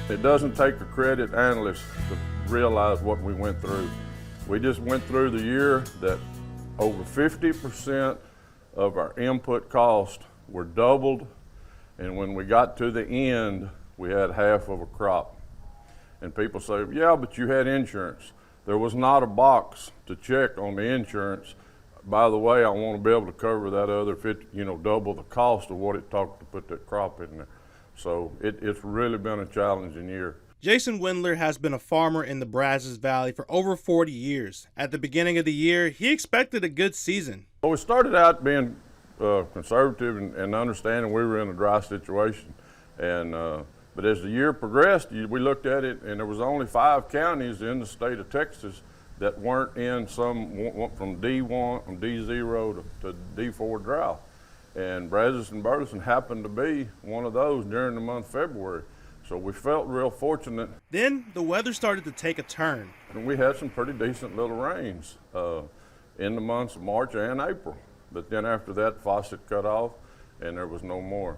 It doesn't take a credit analyst to realize what we went through. We just went through the year that over 50% of our input costs were doubled, and when we got to the end, we had half of a crop. And people say, yeah, but you had insurance. There was not a box to check on the insurance. By the way, I want to be able to cover that other 50, double the cost of what it took to put that crop in there. So it's really been a challenging year. Jason Wendler has been a farmer in the Brazos Valley for over 40 years. At the beginning of the year, he expected a good season. Well, we started out being conservative and understanding we were in a dry situation. But as the year progressed, we looked at it, and there was only 5 counties in the state of Texas that weren't in from D1, from D0 to D4 drought. And Brazos and Burleson happened to be one of those during the month of February. So we felt real fortunate. Then the weather started to take a turn. And we had some pretty decent little rains in the months of March and April. But then after that, faucet cut off, and there was no more.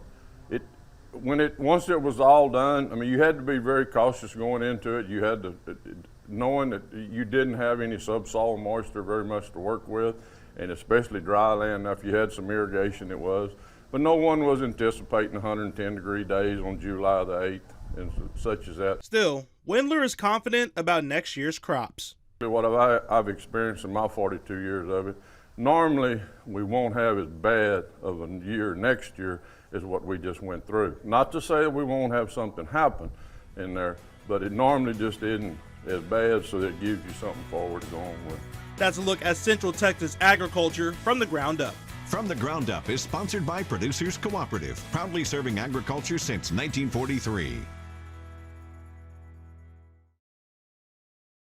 Once it was all done, I mean, you had to be very cautious going into it. You had to, knowing that you didn't have any subsoil moisture very much to work with, and especially dry land. Now, if you had some irrigation, it was. But no one was anticipating 110-degree days on July the 8th and such as that. Still, Wendler is confident about next year's crops. What I've experienced in my 42 years of it, normally we won't have as bad of a year next year as what we just went through. Not to say that we won't have something happen in there, but it normally just isn't as bad, so that gives you something forward to go on with. That's a look at Central Texas agriculture from the ground up. From the Ground Up is sponsored by Producers Cooperative, proudly serving agriculture since 1943.